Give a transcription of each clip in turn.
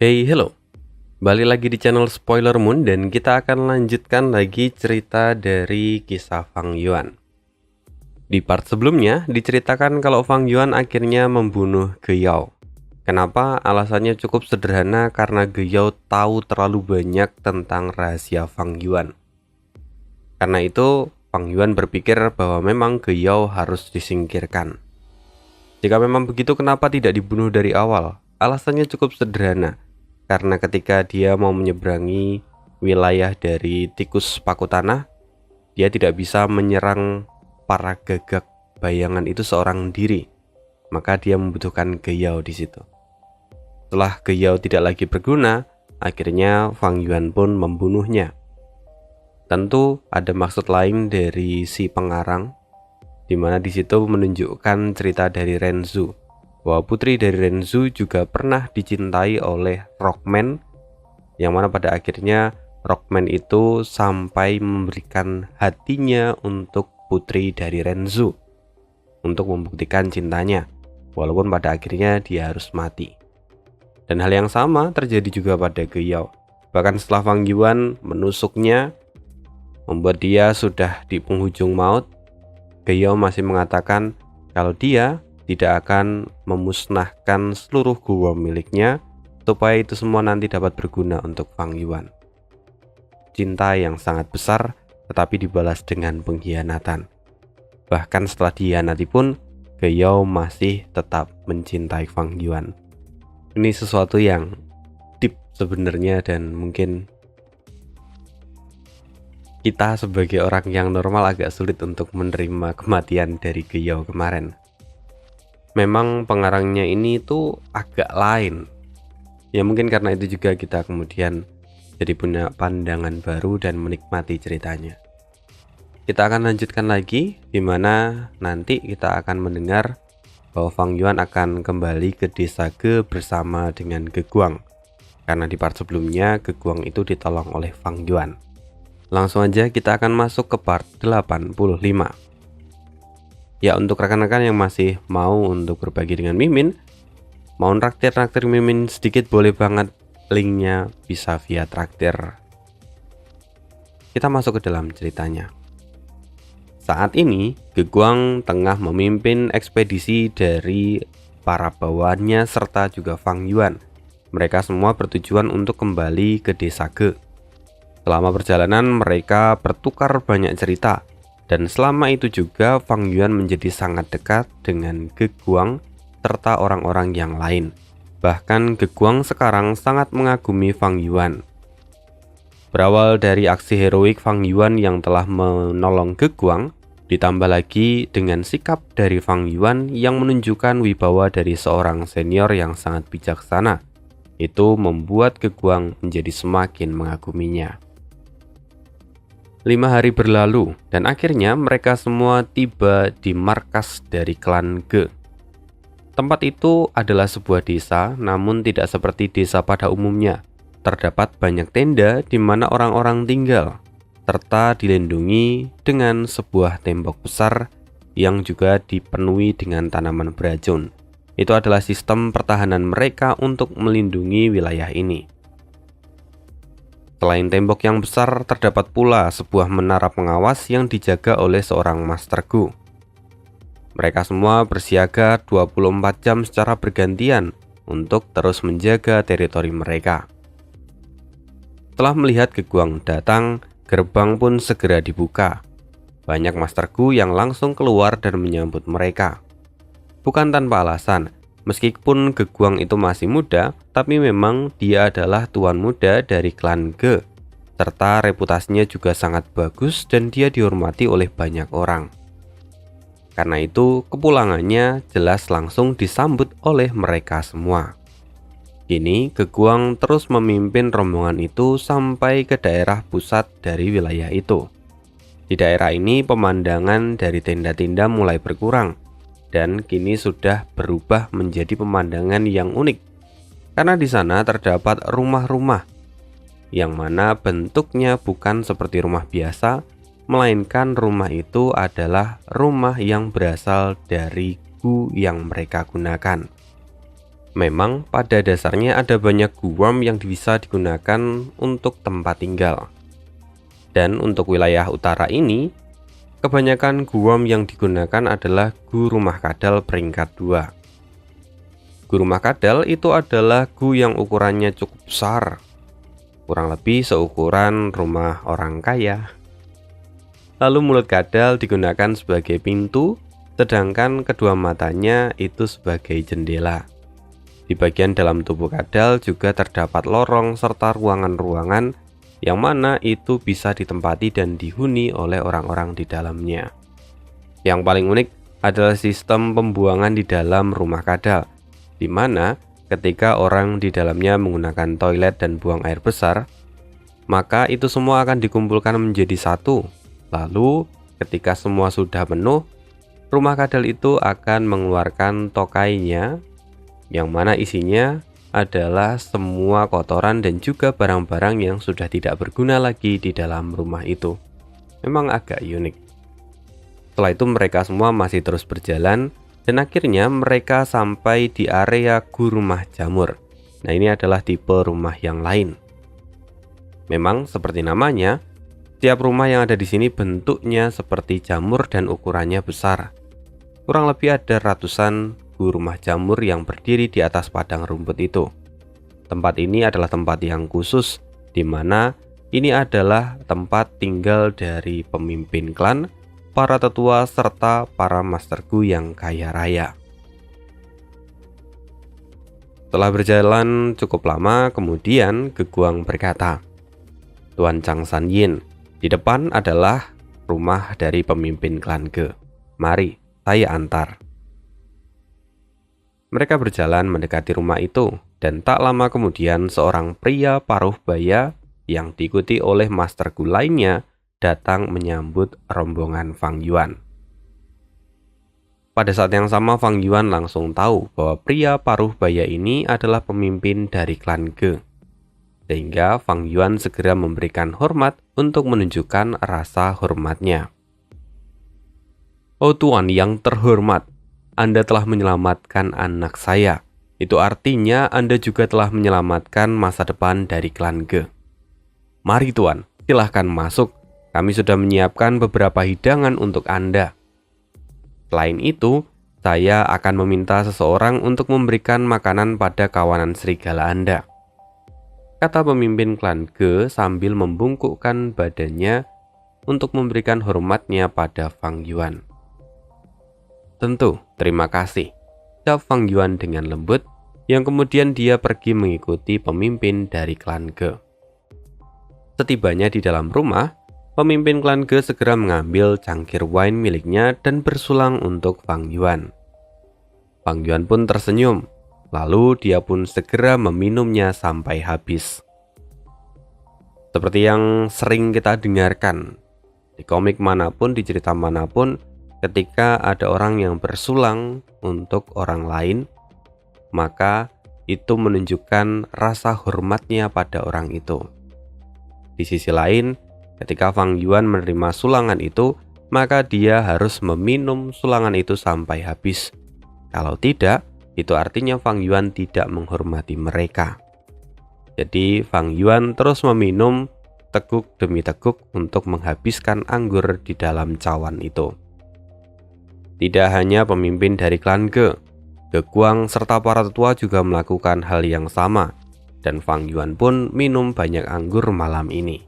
Hey, hello. Balik lagi di channel Spoiler Moon dan kita akan lanjutkan lagi cerita dari kisah Fang Yuan. Di part sebelumnya diceritakan kalau Fang Yuan akhirnya membunuh Ge Yao. Kenapa? Alasannya cukup sederhana karena Ge Yao tahu terlalu banyak tentang rahasia Fang Yuan. Karena itu, Fang Yuan berpikir bahwa memang Ge Yao harus disingkirkan. Jika memang begitu, kenapa tidak dibunuh dari awal? Alasannya cukup sederhana. Karena ketika dia mau menyeberangi wilayah dari tikus paku tanah, dia tidak bisa menyerang para gagak bayangan itu seorang diri. Maka dia membutuhkan Ge Yao di situ. Setelah Ge Yao tidak lagi berguna, akhirnya Fang Yuan pun membunuhnya. Tentu ada maksud lain dari si pengarang, di mana di situ menunjukkan cerita dari Renzu, bahwa putri dari Renzu juga pernah dicintai oleh Rockman, yang mana pada akhirnya Rockman itu sampai memberikan hatinya untuk putri dari Renzu untuk membuktikan cintanya, walaupun pada akhirnya dia harus mati. Dan hal yang sama terjadi juga pada Ge Yao. Bahkan setelah Fang Yuan menusuknya, membuat dia sudah di penghujung maut, Ge Yao masih mengatakan kalau dia tidak akan memusnahkan seluruh gua miliknya supaya itu semua nanti dapat berguna untuk Fang Yuan. Cinta yang sangat besar tetapi dibalas dengan pengkhianatan. Bahkan setelah dikhianati pun, Ge Yao masih tetap mencintai Fang Yuan. Ini sesuatu yang deep sebenarnya, dan mungkin kita sebagai orang yang normal agak sulit untuk menerima kematian dari Ge Yao kemarin. Memang pengarangnya ini tuh agak lain. Ya mungkin karena itu juga kita kemudian jadi punya pandangan baru dan menikmati ceritanya. Kita akan lanjutkan lagi, di mana nanti kita akan mendengar bahwa Fang Yuan akan kembali ke desa Ge bersama dengan Ge Guang. Karena di part sebelumnya Ge Guang itu ditolong oleh Fang Yuan. Langsung aja kita akan masuk ke part 85. Ya, untuk rekan-rekan yang masih mau untuk berbagi dengan Mimin, mau traktir Mimin sedikit boleh banget, linknya bisa via traktir. Kita masuk ke dalam ceritanya. Saat ini Ge Guang tengah memimpin ekspedisi dari para bawahannya serta juga Fang Yuan. Mereka semua bertujuan untuk kembali ke desa Ge. Selama perjalanan mereka bertukar banyak cerita. Dan selama itu juga Fang Yuan menjadi sangat dekat dengan Ge Guang serta orang-orang yang lain. Bahkan Ge Guang sekarang sangat mengagumi Fang Yuan. Berawal dari aksi heroik Fang Yuan yang telah menolong Ge Guang, ditambah lagi dengan sikap dari Fang Yuan yang menunjukkan wibawa dari seorang senior yang sangat bijaksana. Itu membuat Ge Guang menjadi semakin mengaguminya. 5 hari berlalu dan akhirnya mereka semua tiba di markas dari klan Ge. Tempat itu adalah sebuah desa, namun tidak seperti desa pada umumnya. Terdapat banyak tenda di mana orang-orang tinggal, serta dilindungi dengan sebuah tembok besar yang juga dipenuhi dengan tanaman beracun. Itu adalah sistem pertahanan mereka untuk melindungi wilayah ini. Selain tembok yang besar, terdapat pula sebuah menara pengawas yang dijaga oleh seorang Master Gu. Mereka semua bersiaga 24 jam secara bergantian untuk terus menjaga teritori mereka. Setelah melihat Ge Guang datang, gerbang pun segera dibuka. Banyak Master Gu yang langsung keluar dan menyambut mereka. Bukan tanpa alasan. Meskipun Ge Guang itu masih muda, tapi memang dia adalah tuan muda dari klan Ge, serta reputasinya juga sangat bagus dan dia dihormati oleh banyak orang. Karena itu, kepulangannya jelas langsung disambut oleh mereka semua. Kini, Ge Guang terus memimpin rombongan itu sampai ke daerah pusat dari wilayah itu. Di daerah ini, pemandangan dari tenda-tenda mulai berkurang, dan kini sudah berubah menjadi pemandangan yang unik. Karena di sana terdapat rumah-rumah yang mana bentuknya bukan seperti rumah biasa, melainkan rumah itu adalah rumah yang berasal dari Gu yang mereka gunakan. Memang pada dasarnya ada banyak guam yang bisa digunakan untuk tempat tinggal. Dan untuk wilayah utara ini, kebanyakan guam yang digunakan adalah gu rumah kadal peringkat 2. Gu rumah kadal itu adalah gu yang ukurannya cukup besar, kurang lebih seukuran rumah orang kaya. Lalu mulut kadal digunakan sebagai pintu, sedangkan kedua matanya itu sebagai jendela. Di bagian dalam tubuh kadal juga terdapat lorong serta ruangan-ruangan yang mana itu bisa ditempati dan dihuni oleh orang-orang di dalamnya. Yang paling unik adalah sistem pembuangan di dalam rumah kadal, di mana ketika orang di dalamnya menggunakan toilet dan buang air besar, maka itu semua akan dikumpulkan menjadi satu. Lalu ketika semua sudah penuh, rumah kadal itu akan mengeluarkan tokainya, yang mana isinya adalah semua kotoran dan juga barang-barang yang sudah tidak berguna lagi di dalam rumah itu. Memang agak unik. Setelah itu mereka semua masih terus berjalan dan akhirnya mereka sampai di area gu rumah jamur. Nah, ini adalah tipe rumah yang lain. Memang seperti namanya, setiap rumah yang ada di sini bentuknya seperti jamur dan ukurannya besar. Kurang lebih ada ratusan gu rumah jamur yang berdiri di atas padang rumput itu. Tempat ini adalah tempat yang khusus, di mana ini adalah tempat tinggal dari pemimpin klan, para tetua, serta para master gu yang kaya raya. Setelah berjalan cukup lama, kemudian Geguang berkata, "Tuan Chang San Yin, di depan adalah rumah dari pemimpin klan Ge. Mari, saya antar." Mereka berjalan mendekati rumah itu, dan tak lama kemudian seorang pria paruh baya yang diikuti oleh master gu lainnya datang menyambut rombongan Fang Yuan. Pada saat yang sama Fang Yuan langsung tahu bahwa pria paruh baya ini adalah pemimpin dari klan Ge. Sehingga Fang Yuan segera memberikan hormat untuk menunjukkan rasa hormatnya. "Oh Tuan yang terhormat, Anda telah menyelamatkan anak saya. Itu artinya Anda juga telah menyelamatkan masa depan dari klan Ge. Mari Tuan, silahkan masuk. Kami sudah menyiapkan beberapa hidangan untuk Anda. Selain itu, saya akan meminta seseorang untuk memberikan makanan pada kawanan serigala Anda," kata pemimpin klan Ge sambil membungkukkan badannya untuk memberikan hormatnya pada Fang Yuan. "Tentu, terima kasih," jawab Fang Yuan dengan lembut, yang kemudian dia pergi mengikuti pemimpin dari klan Ge. Setibanya di dalam rumah, pemimpin klan Ge segera mengambil cangkir wine miliknya dan bersulang untuk Fang Yuan. Fang Yuan pun tersenyum, lalu dia pun segera meminumnya sampai habis. Seperti yang sering kita dengarkan, di komik manapun, di cerita manapun, ketika ada orang yang bersulang untuk orang lain, maka itu menunjukkan rasa hormatnya pada orang itu. Di sisi lain, ketika Fang Yuan menerima sulangan itu, maka dia harus meminum sulangan itu sampai habis. Kalau tidak, itu artinya Fang Yuan tidak menghormati mereka. Jadi Fang Yuan terus meminum teguk demi teguk untuk menghabiskan anggur di dalam cawan itu. Tidak hanya pemimpin dari klan Ge, Geguang serta para tetua juga melakukan hal yang sama, dan Fang Yuan pun minum banyak anggur malam ini.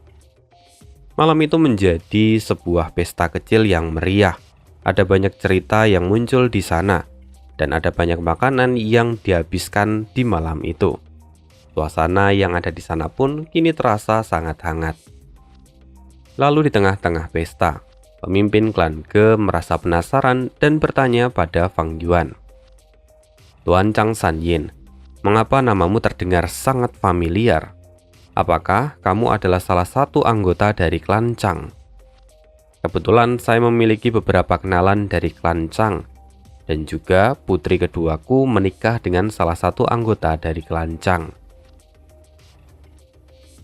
Malam itu menjadi sebuah pesta kecil yang meriah. Ada banyak cerita yang muncul di sana, dan ada banyak makanan yang dihabiskan di malam itu. Suasana yang ada di sana pun kini terasa sangat hangat. Lalu di tengah-tengah pesta, pemimpin klan Ge merasa penasaran dan bertanya pada Fang Yuan, "Tuan Chang San Yin, mengapa namamu terdengar sangat familiar? Apakah kamu adalah salah satu anggota dari klan Chang?" "Kebetulan saya memiliki beberapa kenalan dari klan Chang, dan juga putri keduaku menikah dengan salah satu anggota dari klan Chang."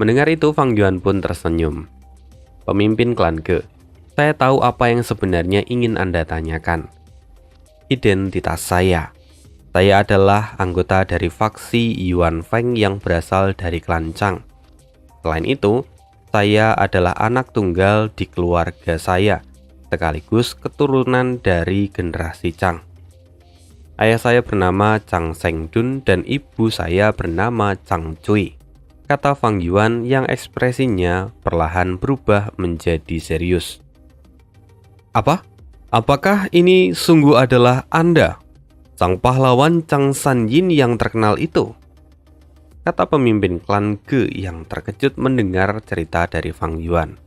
Mendengar itu Fang Yuan pun tersenyum. "Pemimpin klan Ge, saya tahu apa yang sebenarnya ingin Anda tanyakan. Identitas saya. Saya adalah anggota dari faksi Yuan Feng yang berasal dari klan Chang. Selain itu, saya adalah anak tunggal di keluarga saya, sekaligus keturunan dari generasi Chang. Ayah saya bernama Chang Sengdun dan ibu saya bernama Chang Cui, kata Fang Yuan yang ekspresinya perlahan berubah menjadi serius. Apa? Apakah ini sungguh adalah Anda, sang pahlawan Chang Sanyin yang terkenal itu? Kata pemimpin klan Ge yang terkejut mendengar cerita dari Fang Yuan.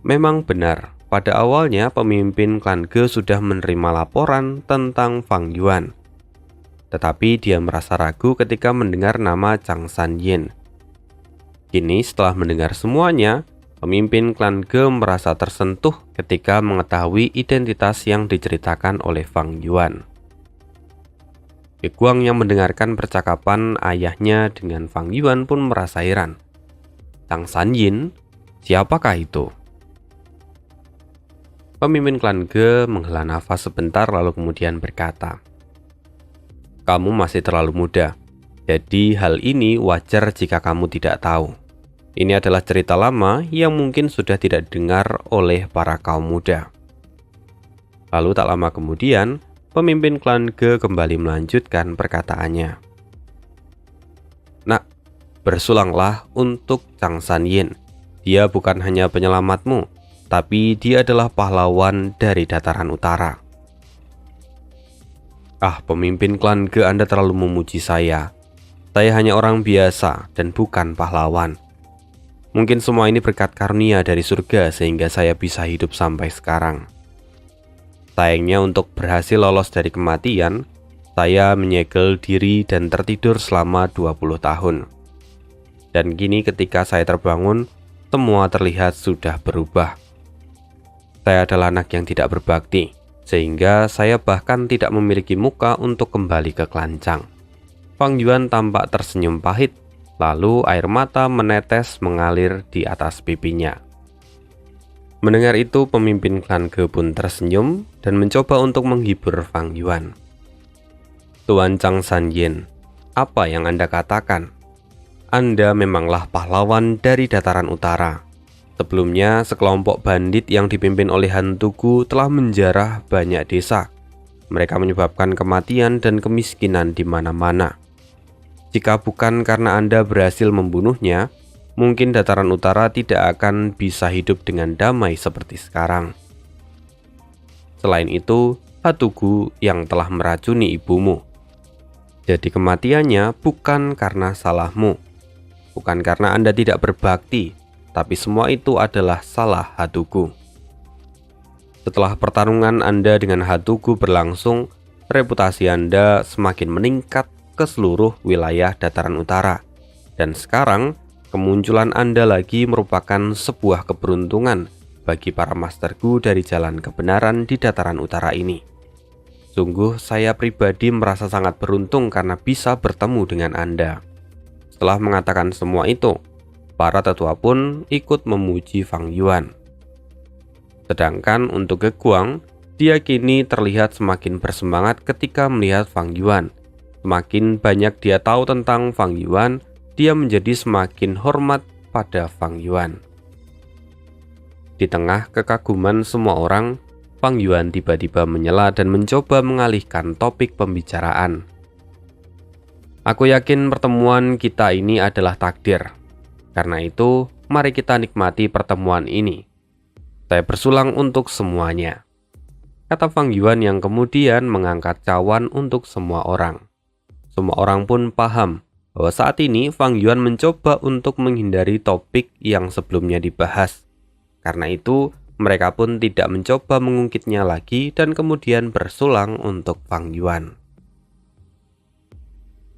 Memang benar, pada awalnya pemimpin klan Ge sudah menerima laporan tentang Fang Yuan. Tetapi dia merasa ragu ketika mendengar nama Chang Sanyin. Kini setelah mendengar semuanya, pemimpin klan Ge merasa tersentuh ketika mengetahui identitas yang diceritakan oleh Fang Yuan. Ge Guang yang mendengarkan percakapan ayahnya dengan Fang Yuan pun merasa heran. Chang Sanyin, siapakah itu? Pemimpin klan Ge menghela nafas sebentar lalu kemudian berkata, "Kamu masih terlalu muda, jadi hal ini wajar jika kamu tidak tahu. Ini adalah cerita lama yang mungkin sudah tidak didengar oleh para kaum muda." Lalu tak lama kemudian, pemimpin klan Ge kembali melanjutkan perkataannya. "Nak, bersulanglah untuk Chang Sanyin. Dia bukan hanya penyelamatmu, tapi dia adalah pahlawan dari dataran utara." "Ah, pemimpin klan Ge, Anda terlalu memuji saya. Saya hanya orang biasa dan bukan pahlawan. Mungkin semua ini berkat karunia dari surga sehingga saya bisa hidup sampai sekarang. Sayangnya untuk berhasil lolos dari kematian, saya menyegel diri dan tertidur selama 20 tahun. Dan kini ketika saya terbangun, semua terlihat sudah berubah. Saya adalah anak yang tidak berbakti, sehingga saya bahkan tidak memiliki muka untuk kembali ke klan Chang." Fang Yuan tampak tersenyum pahit, lalu air mata menetes mengalir di atas pipinya. Mendengar itu, pemimpin klan Ge pun tersenyum dan mencoba untuk menghibur Fang Yuan. "Tuan Chang Sanyin, apa yang Anda katakan? Anda memanglah pahlawan dari dataran utara. Sebelumnya, sekelompok bandit yang dipimpin oleh Han Tugu telah menjarah banyak desa. Mereka menyebabkan kematian dan kemiskinan di mana-mana. Jika bukan karena Anda berhasil membunuhnya, mungkin dataran utara tidak akan bisa hidup dengan damai seperti sekarang. Selain itu, Hatugu yang telah meracuni ibumu. Jadi kematiannya bukan karena salahmu, bukan karena Anda tidak berbakti, tapi semua itu adalah salah Hatugu. Setelah pertarungan Anda dengan Hatugu berlangsung, reputasi Anda semakin meningkat ke seluruh wilayah dataran utara. Dan sekarang, kemunculan Anda lagi merupakan sebuah keberuntungan bagi para Master Gu dari jalan kebenaran di dataran utara ini. Sungguh saya pribadi merasa sangat beruntung karena bisa bertemu dengan Anda." Setelah mengatakan semua itu, para tetua pun ikut memuji Fang Yuan. Sedangkan untuk Ge Guang, dia kini terlihat semakin bersemangat ketika melihat Fang Yuan. Semakin banyak dia tahu tentang Fang Yuan, dia menjadi semakin hormat pada Fang Yuan. Di tengah kekaguman semua orang, Fang Yuan tiba-tiba menyela dan mencoba mengalihkan topik pembicaraan. "Aku yakin pertemuan kita ini adalah takdir. Karena itu, mari kita nikmati pertemuan ini. Saya bersulang untuk semuanya," kata Fang Yuan yang kemudian mengangkat cawan untuk semua orang. Semua orang pun paham bahwa saat ini Fang Yuan mencoba untuk menghindari topik yang sebelumnya dibahas. Karena itu, mereka pun tidak mencoba mengungkitnya lagi dan kemudian bersulang untuk Fang Yuan.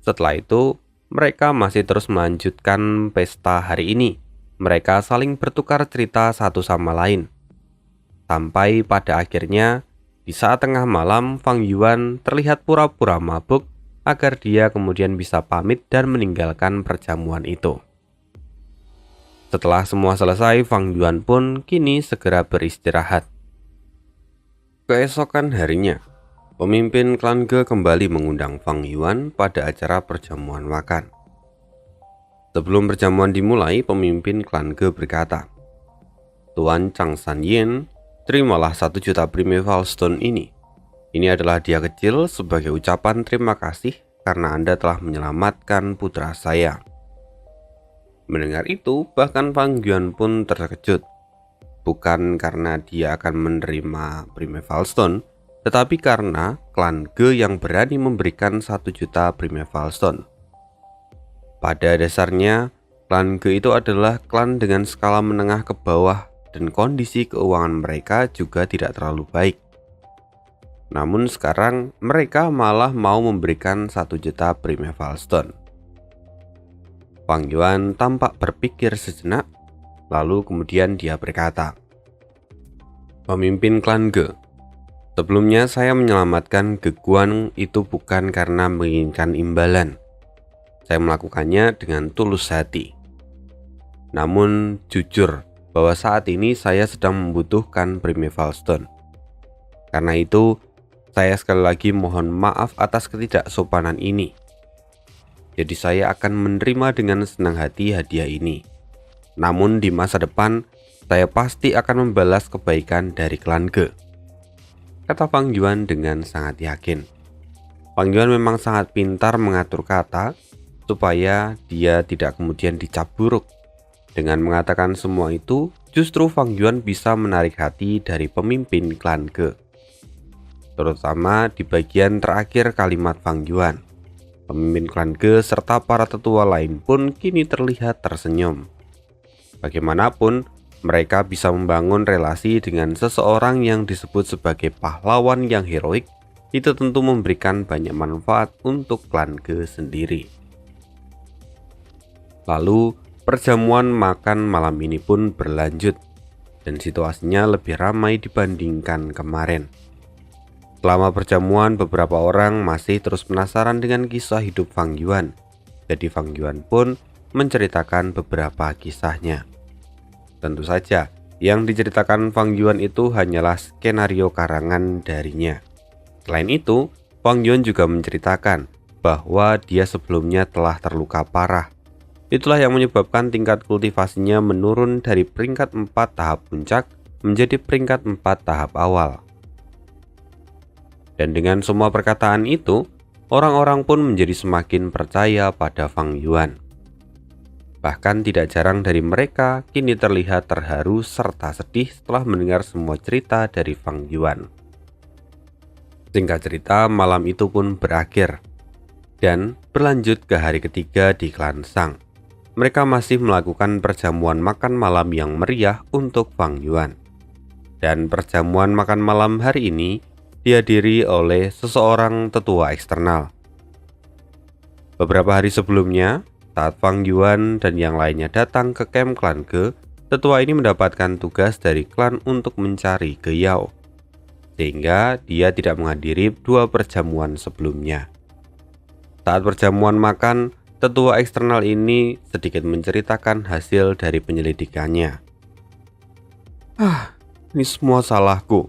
Setelah itu, mereka masih terus melanjutkan pesta hari ini. Mereka saling bertukar cerita satu sama lain. Sampai pada akhirnya, di saat tengah malam, Fang Yuan terlihat pura-pura mabuk agar dia kemudian bisa pamit dan meninggalkan perjamuan itu. Setelah semua selesai, Fang Yuan pun kini segera beristirahat. Keesokan harinya, Pemimpin klan Ge kembali mengundang Fang Yuan pada acara perjamuan makan. Sebelum perjamuan dimulai, pemimpin klan Ge berkata, "Tuan Chang San Yin, terimalah 1 juta Primeval Stone ini. Ini adalah hadiah kecil sebagai ucapan terima kasih karena Anda telah menyelamatkan putra saya." Mendengar itu, bahkan Fang Yuan pun terkejut. Bukan karena dia akan menerima Primeval Stone, tetapi karena klan Ge yang berani memberikan 1 juta Primeval Stone. Pada dasarnya, klan Ge itu adalah klan dengan skala menengah ke bawah dan kondisi keuangan mereka juga tidak terlalu baik. Namun sekarang mereka malah mau memberikan 1 juta Primeval Stone. Fang Yuan tampak berpikir sejenak, lalu kemudian dia berkata, "Pemimpin klan Ge, sebelumnya saya menyelamatkan Ge Guang itu bukan karena menginginkan imbalan. Saya melakukannya dengan tulus hati. Namun jujur bahwa saat ini saya sedang membutuhkan Primeval Stone. Karena itu, saya sekali lagi mohon maaf atas ketidaksopanan ini. Jadi saya akan menerima dengan senang hati hadiah ini. Namun di masa depan, saya pasti akan membalas kebaikan dari klan Ge," kata Fang Yuan dengan sangat yakin. Fang Yuan memang sangat pintar mengatur kata supaya dia tidak kemudian dicap buruk. Dengan mengatakan semua itu, justru Fang Yuan bisa menarik hati dari pemimpin klan Ge. Terutama di bagian terakhir kalimat Fang Yuan. Pemimpin klan Ge serta para tetua lain pun kini terlihat tersenyum. Bagaimanapun, mereka bisa membangun relasi dengan seseorang yang disebut sebagai pahlawan yang heroik. Itu tentu memberikan banyak manfaat untuk klan Ge sendiri. Lalu, perjamuan makan malam ini pun berlanjut, dan situasinya lebih ramai dibandingkan kemarin. Selama perjamuan, beberapa orang masih terus penasaran dengan kisah hidup Fang Yuan. Jadi Fang Yuan pun menceritakan beberapa kisahnya. Tentu saja, yang diceritakan Fang Yuan itu hanyalah skenario karangan darinya. Selain itu, Fang Yuan juga menceritakan bahwa dia sebelumnya telah terluka parah. Itulah yang menyebabkan tingkat kultivasinya menurun dari peringkat 4 tahap puncak menjadi peringkat 4 tahap awal. Dan dengan semua perkataan itu, orang-orang pun menjadi semakin percaya pada Fang Yuan. Bahkan tidak jarang dari mereka kini terlihat terharu serta sedih setelah mendengar semua cerita dari Fang Yuan. Singkat cerita, malam itu pun berakhir dan berlanjut ke hari ketiga di klan Shang. Mereka masih melakukan perjamuan makan malam yang meriah untuk Fang Yuan. Dan perjamuan makan malam hari ini dihadiri oleh seseorang tetua eksternal. Beberapa hari sebelumnya, saat Fang Yuan dan yang lainnya datang ke camp klan Ge, tetua ini mendapatkan tugas dari klan untuk mencari Ge Yao, sehingga dia tidak menghadiri 2 perjamuan sebelumnya. Saat perjamuan makan, tetua eksternal ini sedikit menceritakan hasil dari penyelidikannya. Ini semua salahku.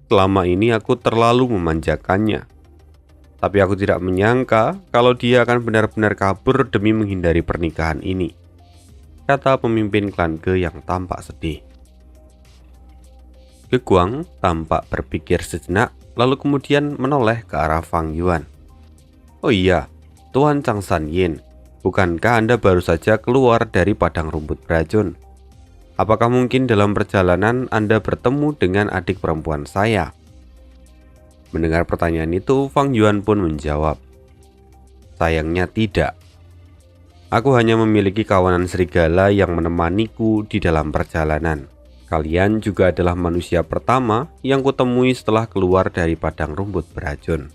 Selama ini aku terlalu memanjakannya. Tapi aku tidak menyangka kalau dia akan benar-benar kabur demi menghindari pernikahan ini, kata pemimpin klan Ge yang tampak sedih. Ge Guang tampak berpikir sejenak, lalu kemudian menoleh ke arah Fang Yuan. "Oh iya, Tuan Chang San Yin, bukankah Anda baru saja keluar dari padang rumput beracun? Apakah mungkin dalam perjalanan Anda bertemu dengan adik perempuan saya?" Mendengar pertanyaan itu, Fang Yuan pun menjawab, "Sayangnya tidak. Aku hanya memiliki kawanan serigala yang menemaniku di dalam perjalanan. Kalian juga adalah manusia pertama yang kutemui setelah keluar dari padang rumput beracun."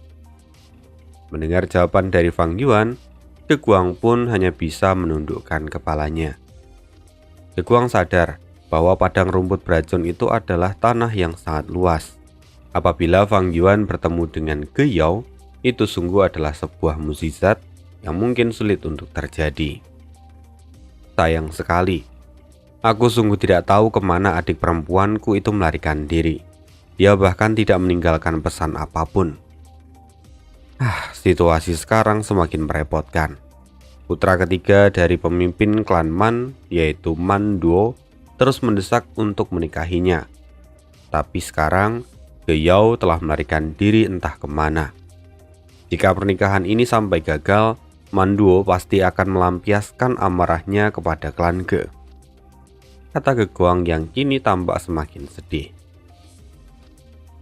Mendengar jawaban dari Fang Yuan, Ge Guang pun hanya bisa menundukkan kepalanya. Ge Guang sadar bahwa padang rumput beracun itu adalah tanah yang sangat luas. Apabila Fang Yuan bertemu dengan Ge Yao, itu sungguh adalah sebuah mukjizat yang mungkin sulit untuk terjadi. Sayang sekali, aku sungguh tidak tahu kemana adik perempuanku itu melarikan diri. Dia bahkan tidak meninggalkan pesan apapun, Situasi sekarang semakin merepotkan. Putra ketiga dari pemimpin klan Man, yaitu Man Duo, terus mendesak untuk menikahinya. Tapi sekarang, Ge Yao telah melarikan diri entah kemana. Jika pernikahan ini sampai gagal, Man Duo pasti akan melampiaskan amarahnya kepada klan Ge. Kata Ge Guang yang kini tampak semakin sedih.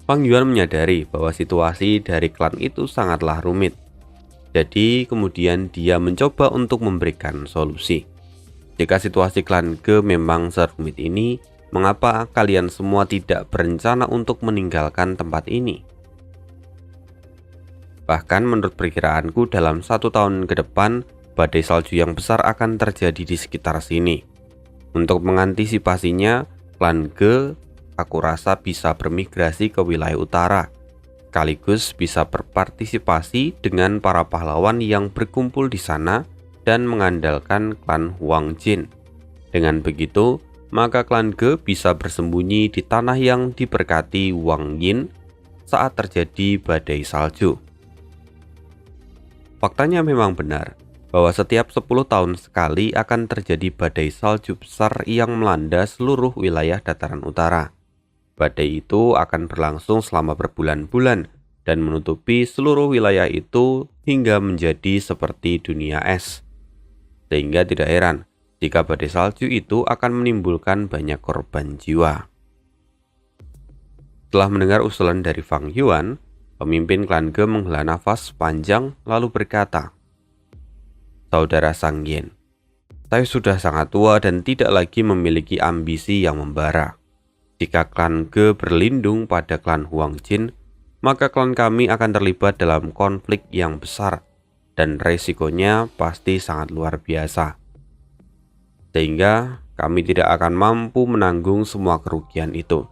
Fang Yuan menyadari bahwa situasi dari klan itu sangatlah rumit. Jadi kemudian dia mencoba untuk memberikan solusi. Jika situasi klan Ge memang serumit ini, mengapa kalian semua tidak berencana untuk meninggalkan tempat ini? Bahkan menurut perkiraanku dalam 1 tahun ke depan, badai salju yang besar akan terjadi di sekitar sini. Untuk mengantisipasinya, klan Ge aku rasa bisa bermigrasi ke wilayah utara, sekaligus bisa berpartisipasi dengan para pahlawan yang berkumpul di sana dan mengandalkan klan Huang Jin. Dengan begitu, maka klan Ge bisa bersembunyi di tanah yang diberkati Wang Yin saat terjadi badai salju. Faktanya memang benar bahwa setiap 10 tahun sekali akan terjadi badai salju besar yang melanda seluruh wilayah dataran utara. Badai itu akan berlangsung selama berbulan-bulan dan menutupi seluruh wilayah itu hingga menjadi seperti dunia es. Sehingga tidak heran jika badai salju itu akan menimbulkan banyak korban jiwa. Setelah mendengar usulan dari Fang Yuan, pemimpin klan Ge menghela nafas panjang lalu berkata, "Saudara Sang Yin, saya sudah sangat tua dan tidak lagi memiliki ambisi yang membara. Jika klan Ge berlindung pada klan Huang Jin, maka klan kami akan terlibat dalam konflik yang besar dan resikonya pasti sangat luar biasa. Sehingga kami tidak akan mampu menanggung semua kerugian itu.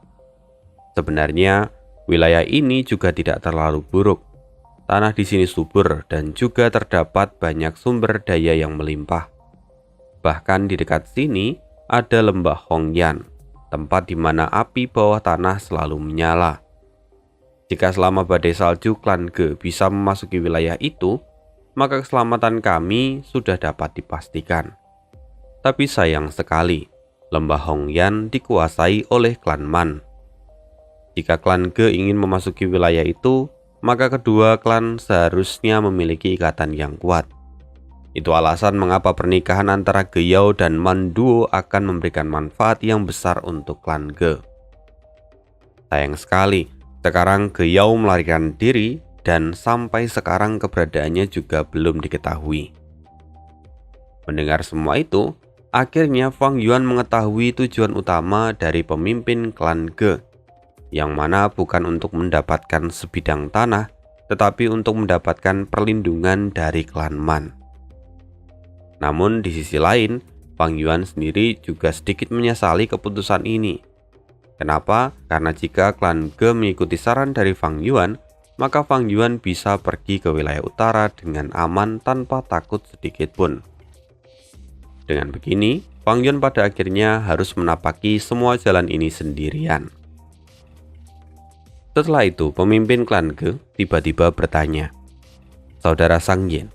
Sebenarnya, wilayah ini juga tidak terlalu buruk. Tanah di sini subur dan juga terdapat banyak sumber daya yang melimpah. Bahkan di dekat sini ada lembah Hongyan, tempat di mana api bawah tanah selalu menyala. Jika selama badai salju klan Ge bisa memasuki wilayah itu, maka keselamatan kami sudah dapat dipastikan. Tapi sayang sekali, lembah Hongyan dikuasai oleh klan Man. Jika klan Ge ingin memasuki wilayah itu, maka kedua klan seharusnya memiliki ikatan yang kuat. Itu alasan mengapa pernikahan antara Ge Yao dan Man Duo akan memberikan manfaat yang besar untuk klan Ge. Sayang sekali, sekarang Ge Yao melarikan diri dan sampai sekarang keberadaannya juga belum diketahui." Mendengar semua itu, akhirnya Fang Yuan mengetahui tujuan utama dari pemimpin klan Ge, yang mana bukan untuk mendapatkan sebidang tanah, tetapi untuk mendapatkan perlindungan dari klan Man. Namun di sisi lain, Fang Yuan sendiri juga sedikit menyesali keputusan ini. Kenapa? Karena jika klan Ge mengikuti saran dari Fang Yuan, maka Fang Yuan bisa pergi ke wilayah utara dengan aman tanpa takut sedikit pun. Dengan begini, Fang Yuan pada akhirnya harus menapaki semua jalan ini sendirian. Setelah itu, pemimpin klan Ge tiba-tiba bertanya, "Saudara Sang Yin,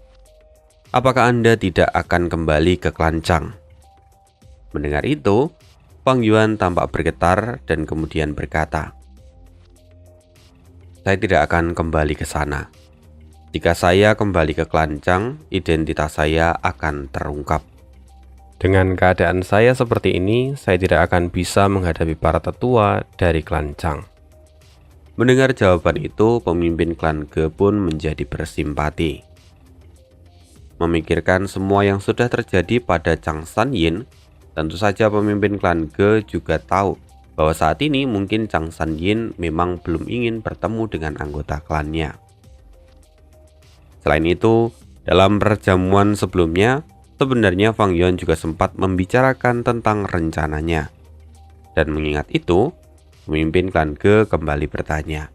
apakah Anda tidak akan kembali ke klan Chang?" Mendengar itu, Fang Yuan tampak bergetar dan kemudian berkata, "Saya tidak akan kembali ke sana. Jika saya kembali ke klan Chang, identitas saya akan terungkap. Dengan keadaan saya seperti ini, saya tidak akan bisa menghadapi para tetua dari klan Chang." Mendengar jawaban itu, pemimpin klan Ge pun menjadi bersimpati. Memikirkan semua yang sudah terjadi pada Chang San Yin, tentu saja pemimpin klan Ge juga tahu bahwa saat ini mungkin Chang San Yin memang belum ingin bertemu dengan anggota klannya. Selain itu, dalam perjamuan sebelumnya, sebenarnya Fang Yuan juga sempat membicarakan tentang rencananya. Dan mengingat itu, pemimpin klan Ge kembali bertanya,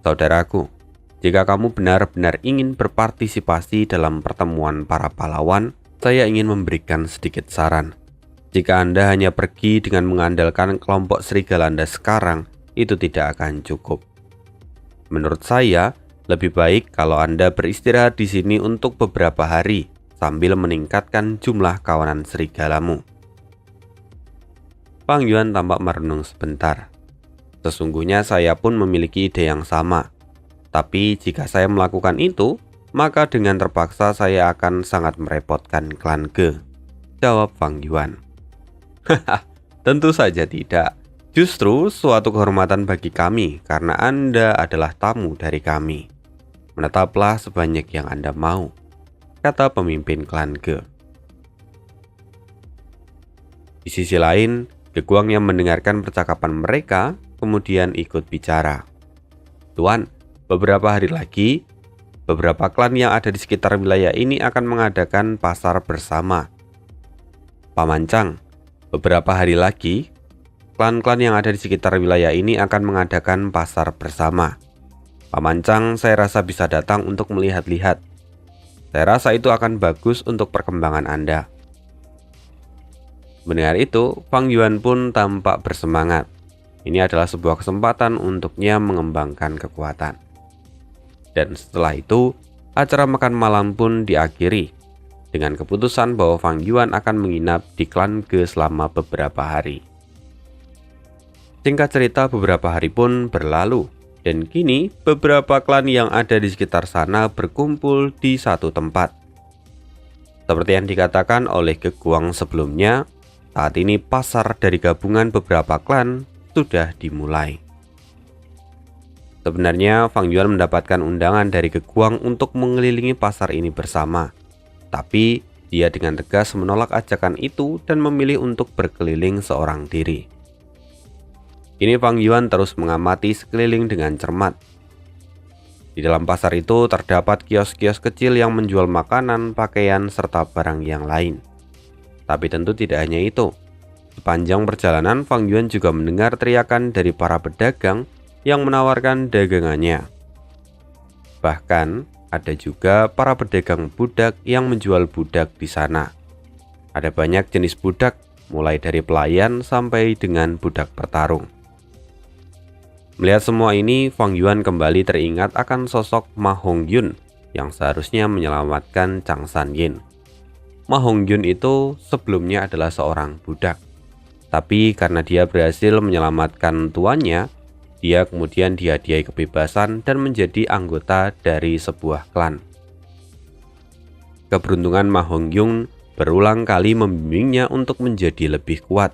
"Saudaraku, jika kamu benar-benar ingin berpartisipasi dalam pertemuan para pahlawan, saya ingin memberikan sedikit saran. Jika Anda hanya pergi dengan mengandalkan kelompok serigala Anda sekarang, itu tidak akan cukup. Menurut saya, Lebih baik kalau Anda beristirahat di sini untuk beberapa hari sambil meningkatkan jumlah kawanan serigalamu. Fang Yuan tampak merenung sebentar. Sesungguhnya saya pun memiliki ide yang sama. Tapi jika saya melakukan itu, maka dengan terpaksa saya akan sangat merepotkan klan Ge, jawab Fang Yuan. Haha, tentu saja tidak. Justru suatu kehormatan bagi kami karena Anda adalah tamu dari kami. Menetaplah sebanyak yang Anda mau, kata pemimpin klan Ge. Di sisi lain, Ge Guang yang mendengarkan percakapan mereka kemudian ikut bicara. Tuan, beberapa hari lagi, beberapa klan yang ada di sekitar wilayah ini akan mengadakan pasar bersama. Paman Chang, beberapa hari lagi, klan-klan yang ada di sekitar wilayah ini akan mengadakan pasar bersama. Paman Chang, saya rasa bisa datang untuk melihat-lihat. Saya rasa itu akan bagus untuk perkembangan Anda. Mendengar itu, Fang Yuan pun tampak bersemangat. Ini adalah sebuah kesempatan untuknya mengembangkan kekuatan. Dan setelah itu, acara makan malam pun diakhiri dengan keputusan bahwa Fang Yuan akan menginap di klan Ge selama beberapa hari. Singkat cerita, beberapa hari pun berlalu, dan kini beberapa klan yang ada di sekitar sana berkumpul di satu tempat. Seperti yang dikatakan oleh Ge Guang sebelumnya, saat ini pasar dari gabungan beberapa klan sudah dimulai. Sebenarnya Fang Yuan mendapatkan undangan dari Ge Guang untuk mengelilingi pasar ini bersama. Tapi dia dengan tegas menolak ajakan itu dan memilih untuk berkeliling seorang diri. Kini Fang Yuan terus mengamati sekeliling dengan cermat. Di dalam pasar itu terdapat kios-kios kecil yang menjual makanan, pakaian, serta barang yang lain. Tapi tentu tidak hanya itu. Sepanjang perjalanan, Fang Yuan juga mendengar teriakan dari para pedagang yang menawarkan dagangannya. Bahkan, ada juga para pedagang budak yang menjual budak di sana. Ada banyak jenis budak, mulai dari pelayan sampai dengan budak pertarung. Melihat semua ini, Fang Yuan kembali teringat akan sosok Ma Hongyun yang seharusnya menyelamatkan Chang San Yin. Ma Hongyun itu sebelumnya adalah seorang budak. Tapi karena dia berhasil menyelamatkan tuannya, dia kemudian dihadiahi kebebasan dan menjadi anggota dari sebuah klan. Keberuntungan Ma Hongyun berulang kali membimbingnya untuk menjadi lebih kuat.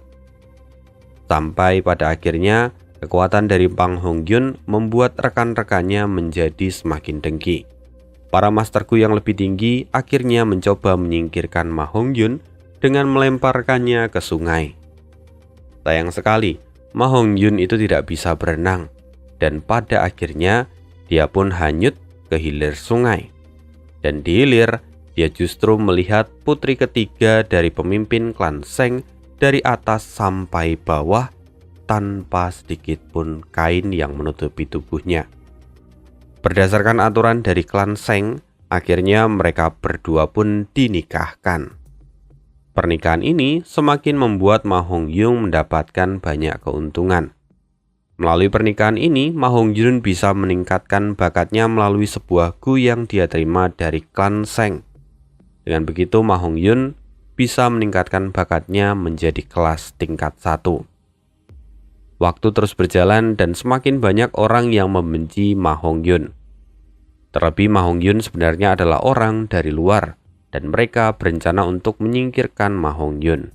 Sampai pada akhirnya, kekuatan dari Ma Hongyun membuat rekan-rekannya menjadi semakin dengki. Para Master Gu yang lebih tinggi akhirnya mencoba menyingkirkan Ma Hongyun dengan melemparkannya ke sungai. Sayang sekali, Ma Hongyun itu tidak bisa berenang, dan pada akhirnya dia pun hanyut ke hilir sungai. Dan di hilir, dia justru melihat putri ketiga dari pemimpin klan Sheng dari atas sampai bawah tanpa sedikit pun kain yang menutupi tubuhnya. Berdasarkan aturan dari klan Sheng, akhirnya mereka berdua pun dinikahkan. Pernikahan ini semakin membuat Ma Hongyun mendapatkan banyak keuntungan. Melalui pernikahan ini, Ma Hongyun bisa meningkatkan bakatnya melalui sebuah gu yang dia terima dari klan Sheng. Dengan begitu, Ma Hongyun bisa meningkatkan bakatnya menjadi kelas tingkat 1. Waktu terus berjalan dan semakin banyak orang yang membenci Ma Hongyun. Terlebih Ma Hongyun sebenarnya adalah orang dari luar dan mereka berencana untuk menyingkirkan Ma Hongyun.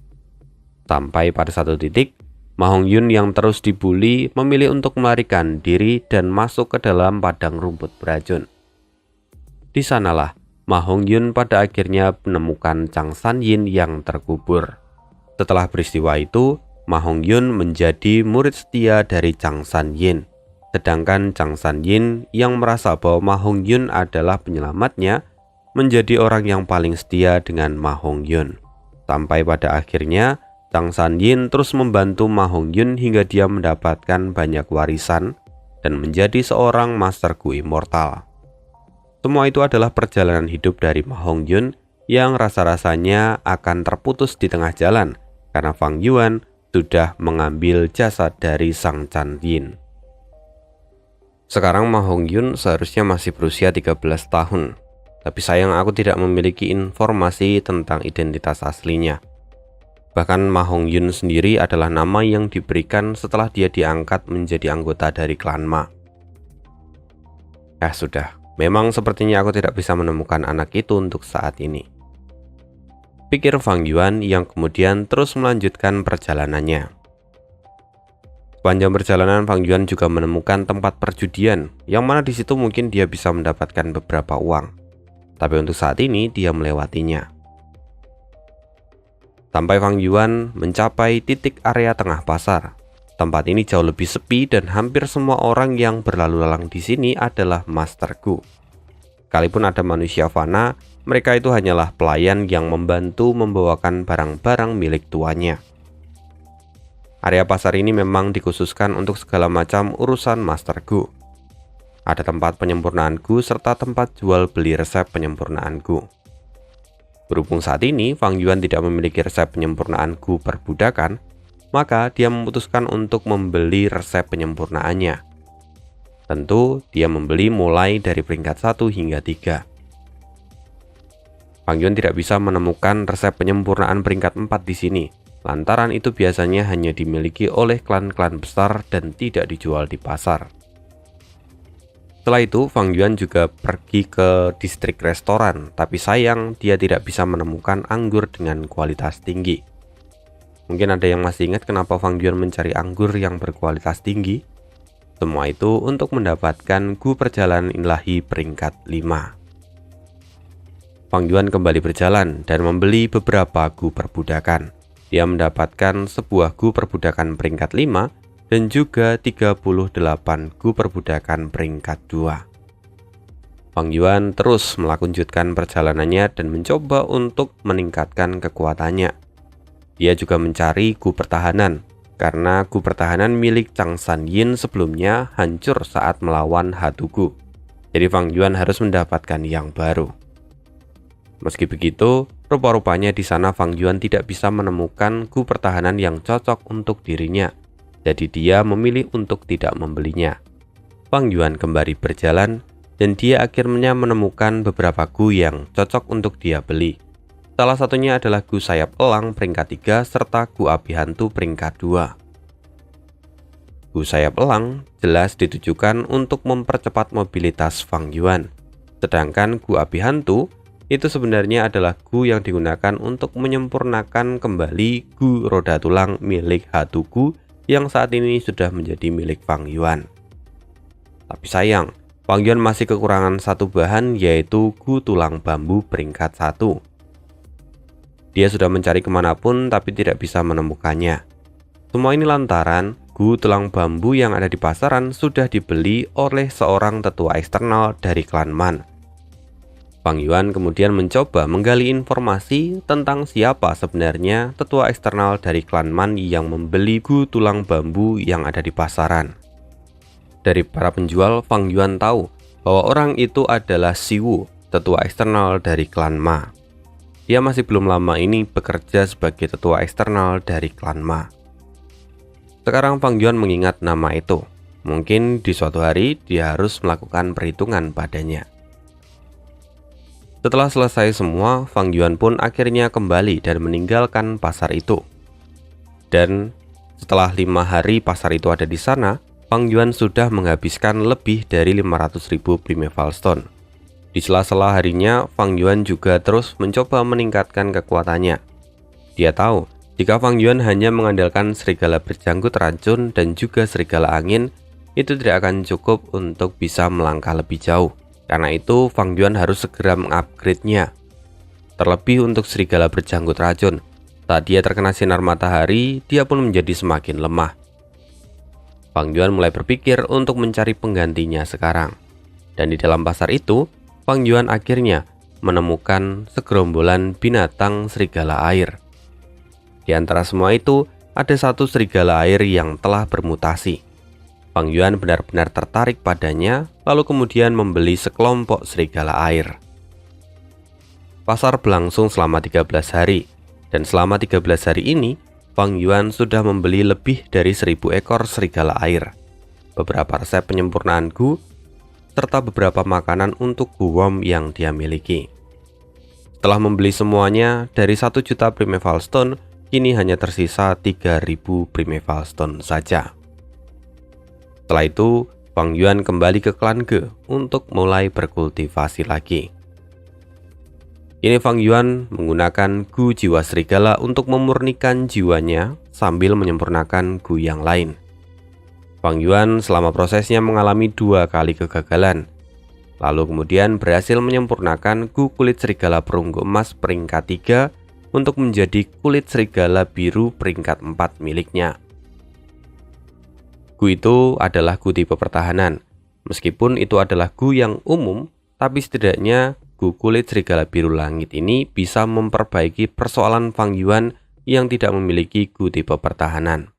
Sampai pada satu titik, Ma Hongyun yang terus dibully memilih untuk melarikan diri dan masuk ke dalam padang rumput beracun. Di sanalah Ma Hongyun pada akhirnya menemukan Chang San Yin yang terkubur. Setelah peristiwa itu, Ma Hongyun menjadi murid setia dari Chang San Yin. Sedangkan Chang San Yin yang merasa bahwa Ma Hongyun adalah penyelamatnya, menjadi orang yang paling setia dengan Ma Hongyun. Sampai pada akhirnya, Chang San Yin terus membantu Ma Hongyun hingga dia mendapatkan banyak warisan dan menjadi seorang Master Gu immortal. Semua itu adalah perjalanan hidup dari Ma Hongyun yang rasa-rasanya akan terputus di tengah jalan karena Fang Yuan sudah mengambil jasad dari Sang Chan Yin. Sekarang Ma Hongyun seharusnya masih berusia 13 tahun. Tapi sayang aku tidak memiliki informasi tentang identitas aslinya. Bahkan Ma Hongyun sendiri adalah nama yang diberikan setelah dia diangkat menjadi anggota dari klan Ma. Sudah, memang sepertinya aku tidak bisa menemukan anak itu untuk saat ini, pikir Fang Yuan yang kemudian terus melanjutkan perjalanannya. Sepanjang perjalanan, Fang Yuan juga menemukan tempat perjudian, yang mana di situ mungkin dia bisa mendapatkan beberapa uang. Tapi untuk saat ini dia melewatinya. Sampai Fang Yuan mencapai titik area tengah pasar. Tempat ini jauh lebih sepi dan hampir semua orang yang berlalu lalang di sini adalah Master Gu. Sekalipun ada manusia fana, mereka itu hanyalah pelayan yang membantu membawakan barang-barang milik tuannya. Area pasar ini memang dikhususkan untuk segala macam urusan Master Gu. Ada tempat penyempurnaan Gu serta tempat jual beli resep penyempurnaan Gu. Berhubung saat ini Fang Yuan tidak memiliki resep penyempurnaan Gu perbudakan, maka dia memutuskan untuk membeli resep penyempurnaannya. Tentu dia membeli mulai dari peringkat 1 hingga 3. Fang Yuan tidak bisa menemukan resep penyempurnaan peringkat 4 di sini. Lantaran itu biasanya hanya dimiliki oleh klan-klan besar dan tidak dijual di pasar. Setelah itu, Fang Yuan juga pergi ke distrik restoran, tapi sayang dia tidak bisa menemukan anggur dengan kualitas tinggi. Mungkin ada yang masih ingat kenapa Fang Yuan mencari anggur yang berkualitas tinggi? Semua itu untuk mendapatkan Gu perjalanan ilahi peringkat 5. Fang Yuan kembali berjalan dan membeli beberapa Gu perbudakan. Dia mendapatkan sebuah Gu perbudakan peringkat 5 dan juga 38 Gu perbudakan peringkat 2. Fang Yuan terus melanjutkan perjalanannya dan mencoba untuk meningkatkan kekuatannya. Dia juga mencari Gu pertahanan, karena Gu pertahanan milik Chang San Yin sebelumnya hancur saat melawan Hatu Gu. Jadi Fang Yuan harus mendapatkan yang baru. Meski begitu, rupa-rupanya di sana Fang Yuan tidak bisa menemukan Gu pertahanan yang cocok untuk dirinya. Jadi dia memilih untuk tidak membelinya. Fang Yuan kembali berjalan dan dia akhirnya menemukan beberapa Gu yang cocok untuk dia beli. Salah satunya adalah Gu sayap elang peringkat 3 serta Gu api hantu peringkat 2. Gu sayap elang jelas ditujukan untuk mempercepat mobilitas Fang Yuan. Sedangkan Gu api hantu itu sebenarnya adalah Gu yang digunakan untuk menyempurnakan kembali Gu roda tulang milik Hatu Gu yang saat ini sudah menjadi milik Fang Yuan. Tapi sayang, Fang Yuan masih kekurangan satu bahan, yaitu Gu tulang bambu peringkat 1. Dia sudah mencari kemanapun tapi tidak bisa menemukannya. Semua ini lantaran Gu tulang bambu yang ada di pasaran sudah dibeli oleh seorang tetua eksternal dari klan Man. Fang Yuan kemudian mencoba menggali informasi tentang siapa sebenarnya tetua eksternal dari klan Man yang membeli Gu tulang bambu yang ada di pasaran. Dari para penjual, Fang Yuan tahu bahwa orang itu adalah Siwu, tetua eksternal dari klan Ma. Dia masih belum lama ini bekerja sebagai tetua eksternal dari klan Ma. Sekarang Fang Yuan mengingat nama itu. Mungkin di suatu hari dia harus melakukan perhitungan padanya. Setelah selesai semua, Fang Yuan pun akhirnya kembali dan meninggalkan pasar itu. Dan setelah 5 hari pasar itu ada di sana, Fang Yuan sudah menghabiskan lebih dari 500.000 Primeval Stone. Di sela-sela harinya, Fang Yuan juga terus mencoba meningkatkan kekuatannya. Dia tahu, jika Fang Yuan hanya mengandalkan serigala berjanggut racun dan juga serigala angin, itu tidak akan cukup untuk bisa melangkah lebih jauh. Karena itu, Fang Yuan harus segera mengupgrade-nya. Terlebih untuk serigala berjanggut racun, saat dia terkena sinar matahari, dia pun menjadi semakin lemah. Fang Yuan mulai berpikir untuk mencari penggantinya sekarang. Dan di dalam pasar itu, Fang Yuan akhirnya menemukan segerombolan binatang serigala air. Di antara semua itu, ada satu serigala air yang telah bermutasi. Fang Yuan benar-benar tertarik padanya, lalu kemudian membeli sekelompok serigala air. Pasar berlangsung selama 13 hari, dan selama 13 hari ini, Fang Yuan sudah membeli lebih dari 1000 ekor serigala air. Beberapa resep penyempurnaan Gu serta beberapa makanan untuk Guwom yang dia miliki. Setelah membeli semuanya, dari 1 juta Primeval Stone, kini hanya tersisa 3.000 Primeval Stone saja. Setelah itu, Fang Yuan kembali ke klan Ge untuk mulai berkultivasi lagi. Kini Fang Yuan menggunakan Gu Jiwa Serigala untuk memurnikan jiwanya sambil menyempurnakan Gu yang lain. Fang Yuan selama prosesnya mengalami 2 kali kegagalan, lalu kemudian berhasil menyempurnakan Gu Kulit Serigala Perunggu Emas peringkat 3 untuk menjadi Kulit Serigala Biru peringkat 4 miliknya. Gu itu adalah Gu tipe pertahanan. Meskipun itu adalah Gu yang umum, tapi setidaknya Gu Kulit Serigala Biru Langit ini bisa memperbaiki persoalan Fang Yuan yang tidak memiliki Gu tipe pertahanan.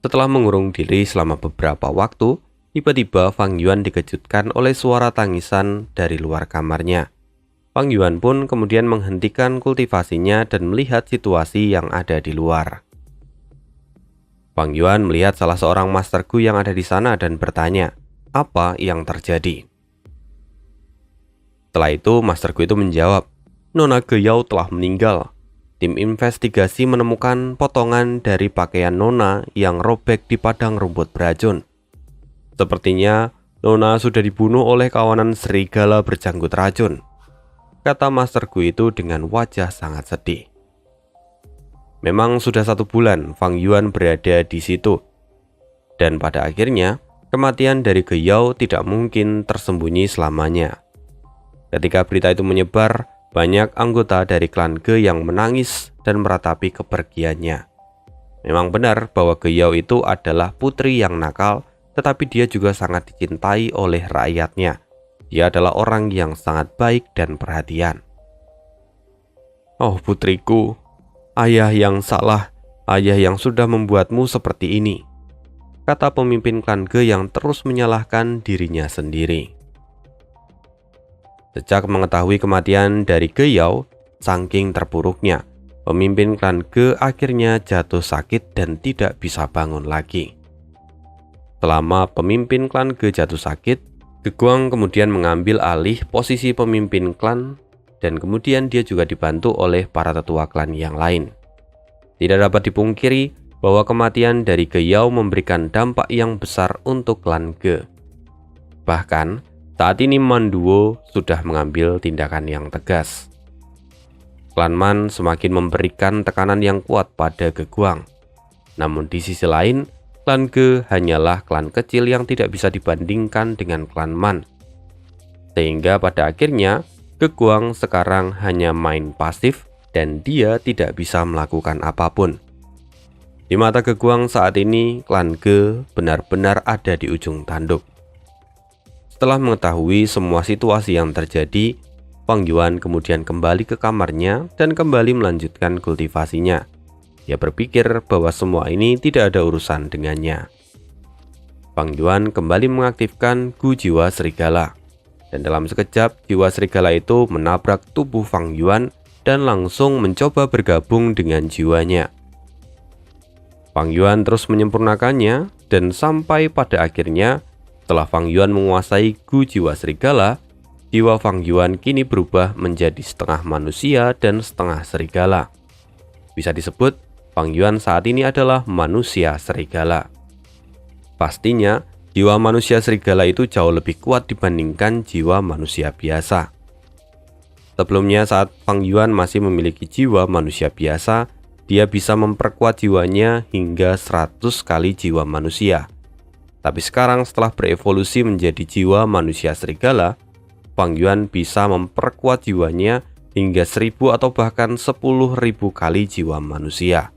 Setelah mengurung diri selama beberapa waktu, tiba-tiba Fang Yuan dikejutkan oleh suara tangisan dari luar kamarnya. Fang Yuan pun kemudian menghentikan kultivasinya dan melihat situasi yang ada di luar. Fang Yuan melihat salah seorang Master Gu yang ada di sana dan bertanya, apa yang terjadi? Setelah itu, Master Gu itu menjawab, Nona Ge Yao telah meninggal. Tim investigasi menemukan potongan dari pakaian Nona yang robek di padang rumput beracun. Sepertinya Nona sudah dibunuh oleh kawanan serigala berjanggut racun, kata Master Gu itu dengan wajah sangat sedih. Memang sudah 1 bulan Fang Yuan berada di situ, dan pada akhirnya kematian dari Ge Yao tidak mungkin tersembunyi selamanya. Ketika berita itu menyebar, banyak anggota dari klan Ge yang menangis dan meratapi kepergiannya. Memang benar bahwa Ge Yao itu adalah putri yang nakal, tetapi dia juga sangat dicintai oleh rakyatnya. Dia adalah orang yang sangat baik dan perhatian. Oh putriku, ayah yang salah, ayah yang sudah membuatmu seperti ini, kata pemimpin klan Ge yang terus menyalahkan dirinya sendiri. Sejak mengetahui kematian dari Ge Yao, saking terpuruknya, pemimpin klan Ge akhirnya jatuh sakit dan tidak bisa bangun lagi. Selama pemimpin klan Ge jatuh sakit, Ge Guang kemudian mengambil alih posisi pemimpin klan dan kemudian dia juga dibantu oleh para tetua klan yang lain. Tidak dapat dipungkiri bahwa kematian dari Ge Yao memberikan dampak yang besar untuk klan Ge. Bahkan, saat ini Man Duo sudah mengambil tindakan yang tegas. Klan Man semakin memberikan tekanan yang kuat pada Ge Guang. Namun di sisi lain, klan Ge hanyalah klan kecil yang tidak bisa dibandingkan dengan klan Man. Sehingga pada akhirnya, Ge Guang sekarang hanya main pasif dan dia tidak bisa melakukan apapun. Di mata Ge Guang saat ini, klan Ge benar-benar ada di ujung tanduk. Setelah mengetahui semua situasi yang terjadi, Fang Yuan kemudian kembali ke kamarnya dan kembali melanjutkan kultivasinya. Dia berpikir bahwa semua ini tidak ada urusan dengannya. Fang Yuan kembali mengaktifkan Gu Jiwa Serigala. Dan dalam sekejap, jiwa serigala itu menabrak tubuh Fang Yuan dan langsung mencoba bergabung dengan jiwanya. Fang Yuan terus menyempurnakannya dan sampai pada akhirnya, setelah Fang Yuan menguasai Gu Jiwa Serigala, jiwa Fang Yuan kini berubah menjadi setengah manusia dan setengah serigala. Bisa disebut, Fang Yuan saat ini adalah manusia serigala. Pastinya, jiwa manusia serigala itu jauh lebih kuat dibandingkan jiwa manusia biasa. Sebelumnya saat Fang Yuan masih memiliki jiwa manusia biasa, dia bisa memperkuat jiwanya hingga 100 kali jiwa manusia. Tapi sekarang setelah berevolusi menjadi jiwa manusia serigala, Fang Yuan bisa memperkuat jiwanya hingga 1000 atau bahkan 10.000 kali jiwa manusia.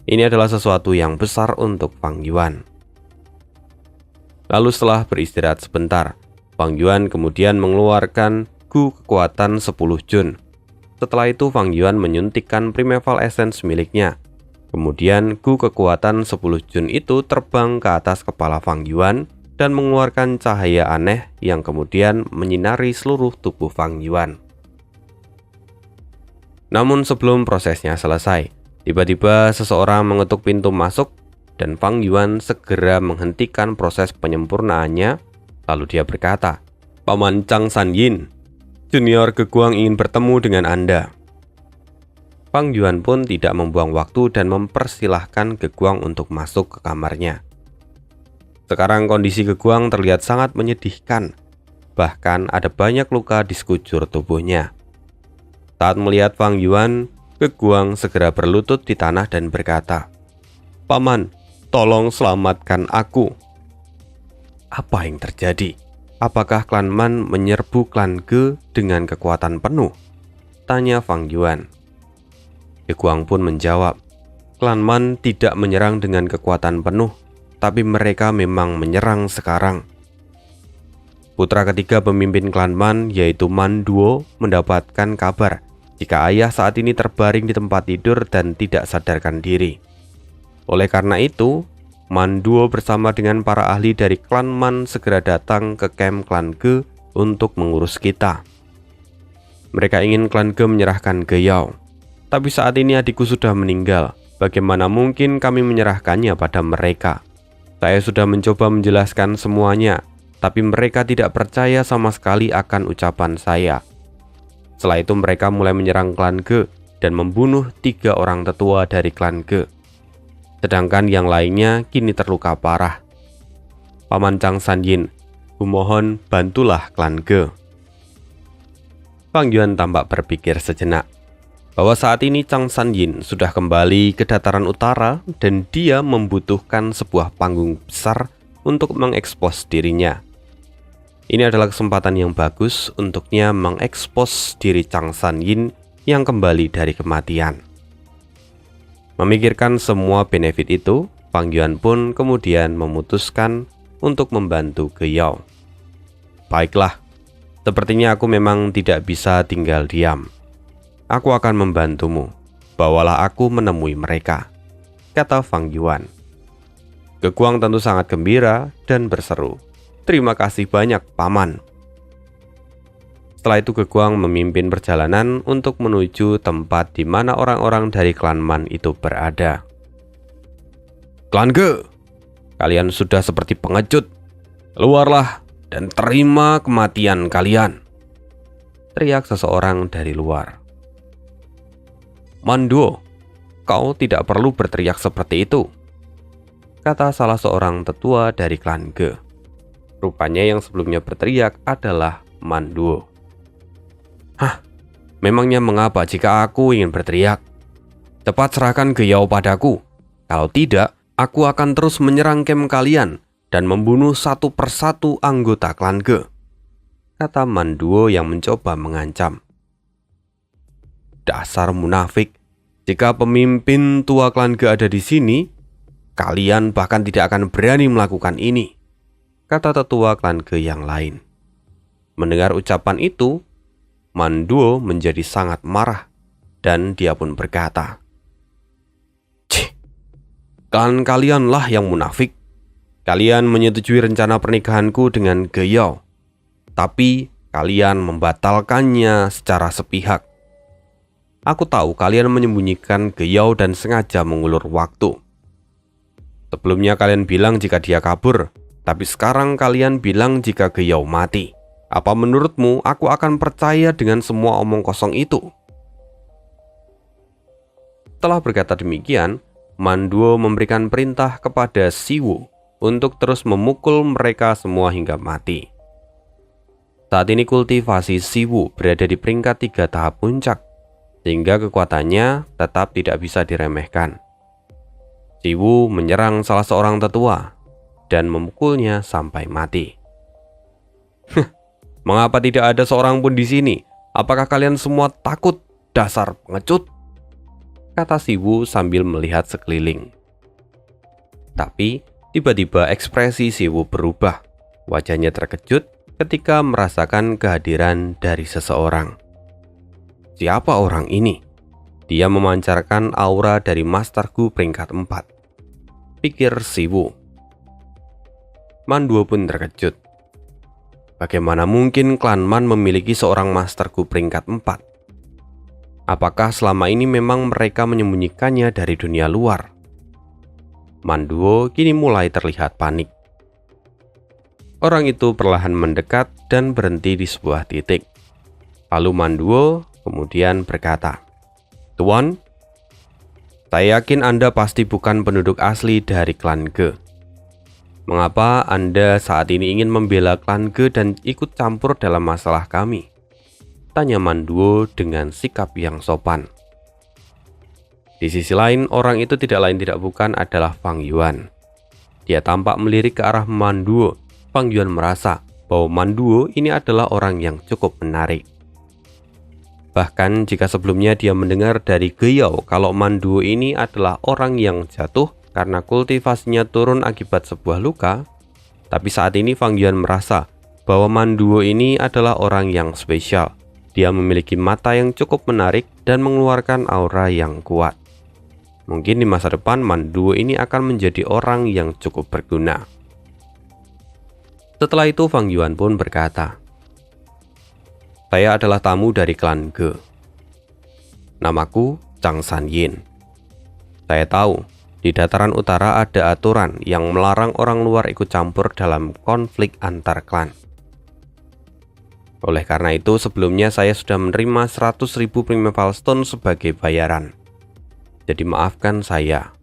Ini adalah sesuatu yang besar untuk Fang Yuan. Lalu setelah beristirahat sebentar, Fang Yuan kemudian mengeluarkan Gu kekuatan 10 Jun. Setelah itu Fang Yuan menyuntikkan Primeval Essence miliknya. Kemudian Gu kekuatan 10 Jun itu terbang ke atas kepala Fang Yuan dan mengeluarkan cahaya aneh yang kemudian menyinari seluruh tubuh Fang Yuan. Namun sebelum prosesnya selesai, tiba-tiba seseorang mengetuk pintu masuk dan Fang Yuan segera menghentikan proses penyempurnaannya Lalu dia berkata, "Paman Chang San Yin, Junior Geguang ingin bertemu dengan Anda." Fang Yuan pun tidak membuang waktu dan mempersilahkan Geguang untuk masuk ke kamarnya. Sekarang kondisi Geguang terlihat sangat menyedihkan. Bahkan ada banyak luka di sekujur tubuhnya. Saat melihat Fang Yuan, Geguang segera berlutut di tanah dan berkata, "Paman, tolong selamatkan aku." Apa yang terjadi? Apakah klan Man menyerbu klan Ge dengan kekuatan penuh? Tanya Fang Yuan. Geguang pun menjawab, "Klan Man tidak menyerang dengan kekuatan penuh, tapi mereka memang menyerang sekarang." Putra ketiga pemimpin klan Man, yaitu Man Duo, mendapatkan kabar jika ayah saat ini terbaring di tempat tidur dan tidak sadarkan diri. Oleh karena itu, Man Duo bersama dengan para ahli dari klan Man segera datang ke camp klan Ge untuk mengurus kita. Mereka ingin klan Ge menyerahkan Ge Yao. Tapi saat ini adikku sudah meninggal. Bagaimana mungkin kami menyerahkannya pada mereka? Saya sudah mencoba menjelaskan semuanya, tapi mereka tidak percaya sama sekali akan ucapan saya. Setelah itu mereka mulai menyerang klan Ge dan membunuh 3 orang tetua dari klan Ge. Sedangkan yang lainnya kini terluka parah. Paman Chang San Yin, kumohon bantulah klan Ge. Fang Yuan tampak berpikir sejenak bahwa saat ini Chang San Yin sudah kembali ke dataran utara dan dia membutuhkan sebuah panggung besar untuk mengekspos dirinya. Ini adalah kesempatan yang bagus untuknya mengekspos diri Chang San Yin yang kembali dari kematian. Memikirkan semua benefit itu, Fang Yuan pun kemudian memutuskan untuk membantu Ge Yao. "Baiklah, sepertinya aku memang tidak bisa tinggal diam. Aku akan membantumu. Bawalah aku menemui mereka," kata Fang Yuan. Geguang tentu sangat gembira dan berseru, "Terima kasih banyak, Paman." Setelah itu Geguang memimpin perjalanan untuk menuju tempat di mana orang-orang dari klan Man itu berada. "Klan Ge, kalian sudah seperti pengecut. Keluarlah dan terima kematian kalian," teriak seseorang dari luar. "Man Duo, kau tidak perlu berteriak seperti itu," kata salah seorang tetua dari klan Ge. Rupanya yang sebelumnya berteriak adalah Man Duo. "Hah, memangnya mengapa jika aku ingin berteriak? Cepat serahkan Ge Yao padaku. Kalau tidak, aku akan terus menyerang camp kalian dan membunuh satu persatu anggota klan Ge," kata Man Duo yang mencoba mengancam. "Dasar munafik, jika pemimpin tua klan Ge ada di sini, kalian bahkan tidak akan berani melakukan ini," kata tetua klan Ge yang lain. Mendengar ucapan itu, Man Duo menjadi sangat marah dan dia pun berkata, "Cih, klan kalianlah yang munafik. Kalian menyetujui rencana pernikahanku dengan Ge Yao, tapi kalian membatalkannya secara sepihak. Aku tahu kalian menyembunyikan Ge Yao dan sengaja mengulur waktu. Sebelumnya kalian bilang jika dia kabur, tapi sekarang kalian bilang jika Ge Yao mati. Apa menurutmu aku akan percaya dengan semua omong kosong itu?" Setelah berkata demikian, Man Duo memberikan perintah kepada Siwu untuk terus memukul mereka semua hingga mati. Saat ini kultivasi Siwu berada di peringkat 3 tahap puncak, sehingga kekuatannya tetap tidak bisa diremehkan. Siwu menyerang salah seorang tetua dan memukulnya sampai mati. "Mengapa tidak ada seorang pun di sini? Apakah kalian semua takut, dasar pengecut?" kata Siwu sambil melihat sekeliling. Tapi tiba-tiba ekspresi Siwu berubah. Wajahnya terkejut ketika merasakan kehadiran dari seseorang. Siapa orang ini? Dia memancarkan aura dari Master Gu peringkat 4, pikir Siwu. Man Duo pun terkejut. Bagaimana mungkin klan Man memiliki seorang Master Gu peringkat 4? Apakah selama ini memang mereka menyembunyikannya dari dunia luar? Man Duo kini mulai terlihat panik. Orang itu perlahan mendekat dan berhenti di sebuah titik. Lalu Manduo kemudian berkata, "Tuan, saya yakin Anda pasti bukan penduduk asli dari klan Ge. Mengapa Anda saat ini ingin membela klan Ge dan ikut campur dalam masalah kami?" tanya Manduo dengan sikap yang sopan. Di sisi lain, orang itu tidak lain tidak bukan adalah Fang Yuan. Dia tampak melirik ke arah Manduo. Fang Yuan merasa bahwa Manduo ini adalah orang yang cukup menarik. Bahkan jika sebelumnya dia mendengar dari Ge Yao kalau Manduo ini adalah orang yang jatuh karena kultivasinya turun akibat sebuah luka, tapi saat ini Fang Yuan merasa bahwa Manduo ini adalah orang yang spesial. Dia memiliki mata yang cukup menarik dan mengeluarkan aura yang kuat. Mungkin di masa depan Manduo ini akan menjadi orang yang cukup berguna. Setelah itu Fang Yuan pun berkata, "Saya adalah tamu dari klan Ge. Namaku Chang Sanyin. Saya tahu di dataran utara ada aturan yang melarang orang luar ikut campur dalam konflik antar klan. Oleh karena itu sebelumnya saya sudah menerima 100.000 Primeval Stone sebagai bayaran. Jadi maafkan saya.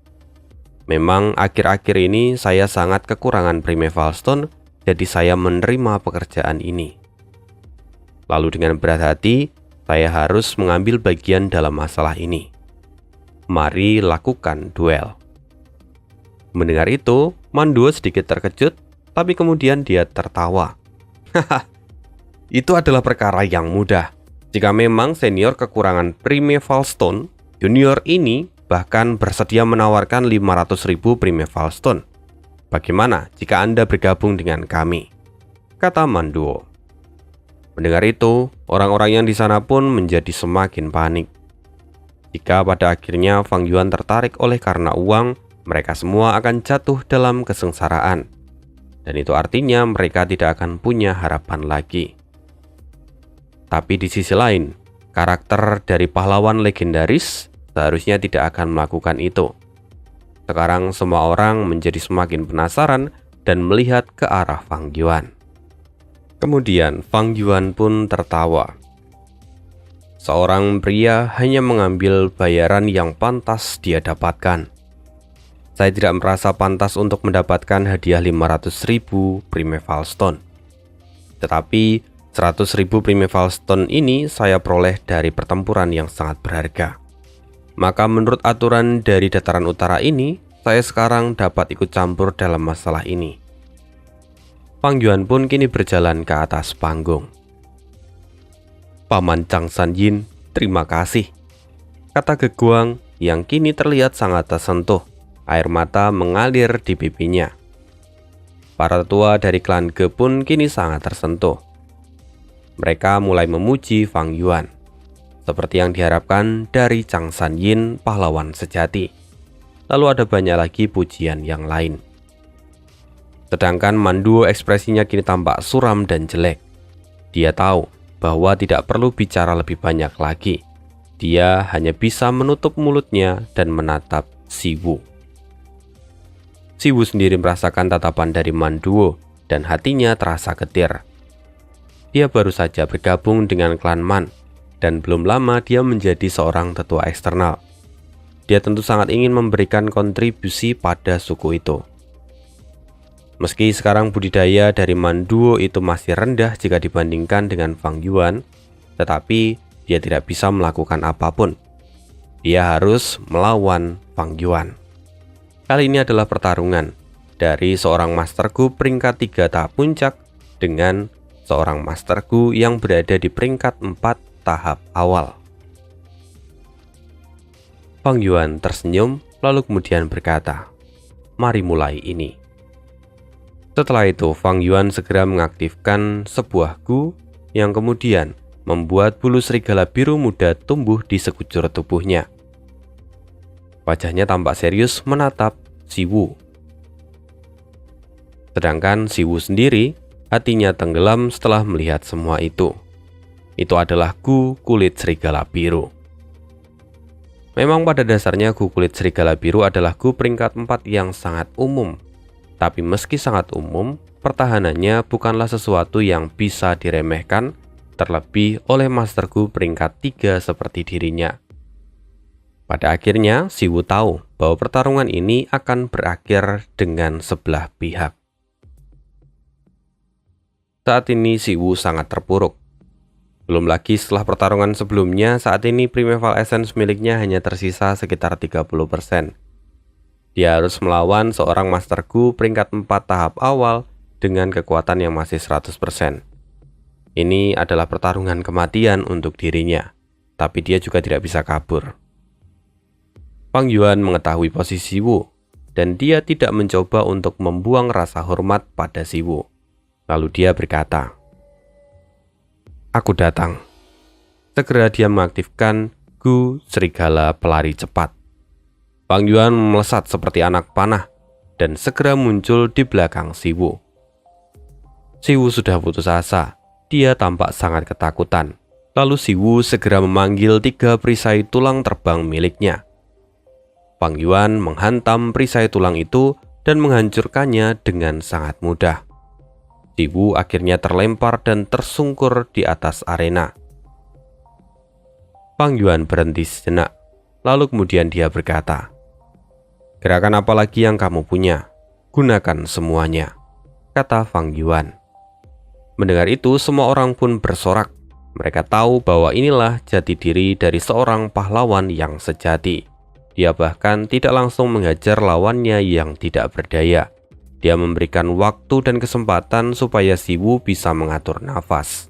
Memang akhir-akhir ini saya sangat kekurangan Primeval Stone, jadi saya menerima pekerjaan ini. Lalu dengan berat hati, saya harus mengambil bagian dalam masalah ini. Mari lakukan duel." Mendengar itu, Manduo sedikit terkejut, tapi kemudian dia tertawa. "Haha, itu adalah perkara yang mudah. Jika memang senior kekurangan Primeval Stone, junior ini bahkan bersedia menawarkan 500.000 Primeval Stone. Bagaimana jika Anda bergabung dengan kami?" kata Manduo. Mendengar itu, orang-orang yang di sana pun menjadi semakin panik. Jika pada akhirnya Fang Yuan tertarik oleh karena uang, mereka semua akan jatuh dalam kesengsaraan. Dan itu artinya mereka tidak akan punya harapan lagi. Tapi di sisi lain, karakter dari pahlawan legendaris seharusnya tidak akan melakukan itu. Sekarang semua orang menjadi semakin penasaran dan melihat ke arah Fang Yuan. Kemudian Fang Yuan pun tertawa. Seorang pria hanya mengambil bayaran yang pantas dia dapatkan. Saya tidak merasa pantas untuk mendapatkan hadiah 500.000 Primeval Stone. Tetapi 100.000 Primeval Stone ini saya peroleh dari pertempuran yang sangat berharga. Maka menurut aturan dari dataran utara ini, saya sekarang dapat ikut campur dalam masalah ini." Fang Yuan pun kini berjalan ke atas panggung. "Paman Chang Sanyin, terima kasih," kata Ge Guang yang kini terlihat sangat tersentuh. Air mata mengalir di pipinya. Para tetua dari klan Ge pun kini sangat tersentuh. Mereka mulai memuji Fang Yuan, seperti yang diharapkan dari Chang Sanyin, pahlawan sejati. Lalu ada banyak lagi pujian yang lain. Sedangkan Manduo ekspresinya kini tampak suram dan jelek. Dia tahu bahwa tidak perlu bicara lebih banyak lagi. Dia hanya bisa menutup mulutnya dan menatap Siwu. Siwu sendiri merasakan tatapan dari Manduo dan hatinya terasa getir. Dia baru saja bergabung dengan klan Man, dan belum lama dia menjadi seorang tetua eksternal. Dia tentu sangat ingin memberikan kontribusi pada suku itu. Meski sekarang budidaya dari Manduo itu masih rendah jika dibandingkan dengan Fang Yuan, tetapi dia tidak bisa melakukan apapun. Dia harus melawan Fang Yuan. Kali ini adalah pertarungan dari seorang Master Gu peringkat 3 tahap puncak dengan seorang Master Gu yang berada di peringkat 4 tahap awal. Fang Yuan tersenyum lalu kemudian berkata, "Mari mulai ini." Setelah itu Fang Yuan segera mengaktifkan sebuah gu yang kemudian membuat bulu serigala biru muda tumbuh di sekujur tubuhnya. Wajahnya tampak serius menatap Siwu. Sedangkan Siwu sendiri hatinya tenggelam setelah melihat semua itu. Itu adalah gu kulit serigala biru. Memang pada dasarnya gu kulit serigala biru adalah gu peringkat 4 yang sangat umum. Tapi meski sangat umum, pertahanannya bukanlah sesuatu yang bisa diremehkan, terlebih oleh Master Gu peringkat 3 seperti dirinya. Pada akhirnya, Si Wu tahu bahwa pertarungan ini akan berakhir dengan sebelah pihak. Saat ini Si Wu sangat terpuruk. Belum lagi setelah pertarungan sebelumnya, saat ini Primeval Essence miliknya hanya tersisa sekitar 30%. Dia harus melawan seorang Master Gu peringkat 4 tahap awal dengan kekuatan yang masih 100%. Ini adalah pertarungan kematian untuk dirinya, tapi dia juga tidak bisa kabur. Fang Yuan mengetahui posisi Wu, dan dia tidak mencoba untuk membuang rasa hormat pada Si Wu. Lalu dia berkata, "Aku datang." Segera dia mengaktifkan Gu Serigala Pelari Cepat. Fang Yuan melesat seperti anak panah dan segera muncul di belakang Si Wu. Si Wu sudah putus asa, dia tampak sangat ketakutan. Lalu Si Wu segera memanggil 3 perisai tulang terbang miliknya. Fang Yuan menghantam perisai tulang itu dan menghancurkannya dengan sangat mudah. Si Wu akhirnya terlempar dan tersungkur di atas arena. Fang Yuan berhenti sejenak, lalu kemudian dia berkata, "Gerakan apa lagi yang kamu punya? Gunakan semuanya," kata Fang Yuan. Mendengar itu, semua orang pun bersorak. Mereka tahu bahwa inilah jati diri dari seorang pahlawan yang sejati. Dia bahkan tidak langsung menghajar lawannya yang tidak berdaya. Dia memberikan waktu dan kesempatan supaya Si Wu bisa mengatur nafas.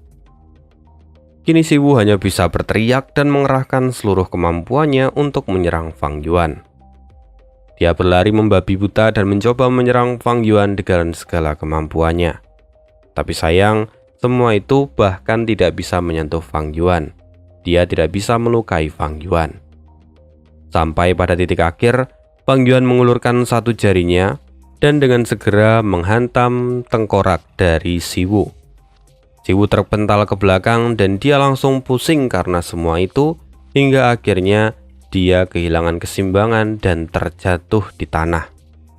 Kini Si Wu hanya bisa berteriak dan mengerahkan seluruh kemampuannya untuk menyerang Fang Yuan. Dia berlari membabi buta dan mencoba menyerang Fang Yuan dengan segala kemampuannya. Tapi sayang, semua itu bahkan tidak bisa menyentuh Fang Yuan. Dia tidak bisa melukai Fang Yuan. Sampai pada titik akhir, Fang Yuan mengulurkan satu jarinya dan dengan segera menghantam tengkorak dari Si Wu. Si Wu terpental ke belakang dan dia langsung pusing karena semua itu, hingga akhirnya dia kehilangan keseimbangan dan terjatuh di tanah.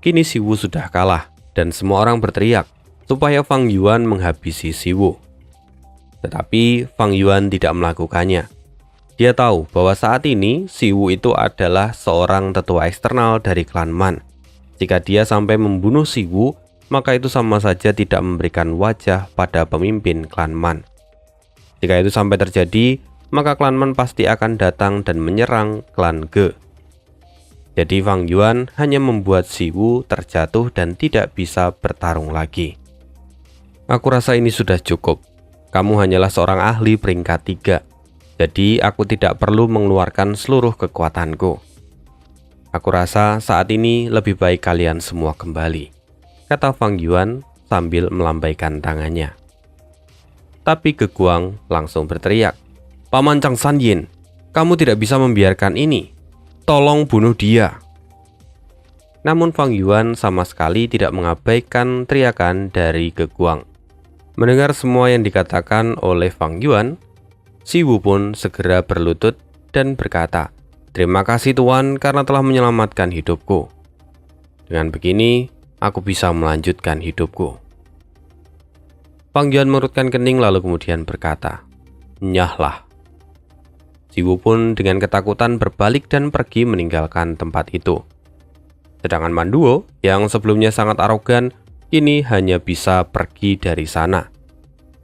Kini Si Wu sudah kalah dan semua orang berteriak supaya Fang Yuan menghabisi Si Wu. Tetapi Fang Yuan tidak melakukannya. Dia tahu bahwa saat ini Si Wu itu adalah seorang tetua eksternal dari klan Man. Jika dia sampai membunuh Si Wu, maka itu sama saja tidak memberikan wajah pada pemimpin klan Man. Jika itu sampai terjadi, maka klan Man pasti akan datang dan menyerang klan Ge. Jadi Fang Yuan hanya membuat Si Wu terjatuh dan tidak bisa bertarung lagi. "Aku rasa ini sudah cukup. Kamu hanyalah seorang ahli peringkat 3. Jadi aku tidak perlu mengeluarkan seluruh kekuatanku. Aku rasa saat ini lebih baik kalian semua kembali," kata Fang Yuan sambil melambaikan tangannya. Tapi Ge Guang langsung berteriak, "Paman Chang Sanyin, kamu tidak bisa membiarkan ini. Tolong bunuh dia." Namun Fang Yuan sama sekali tidak mengabaikan teriakan dari Ge Guang. Mendengar semua yang dikatakan oleh Fang Yuan, Si Wu pun segera berlutut dan berkata, "Terima kasih Tuan karena telah menyelamatkan hidupku. Dengan begini, aku bisa melanjutkan hidupku." Fang Yuan mengerutkan kening lalu kemudian berkata, "Nyahlah." Si Wu pun dengan ketakutan berbalik dan pergi meninggalkan tempat itu. Sedangkan Manduo yang sebelumnya sangat arogan, kini hanya bisa pergi dari sana.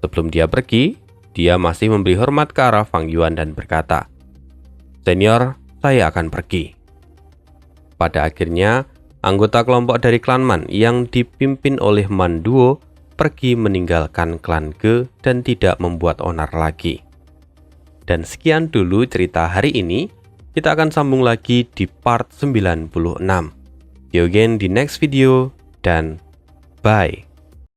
Sebelum dia pergi, dia masih memberi hormat ke arah Fang Yuan dan berkata, "Senior, saya akan pergi." Pada akhirnya, anggota kelompok dari klan Man yang dipimpin oleh Manduo pergi meninggalkan klan Ge dan tidak membuat onar lagi. Dan sekian dulu cerita hari ini. Kita akan sambung lagi di part 96. See you again di next video dan bye.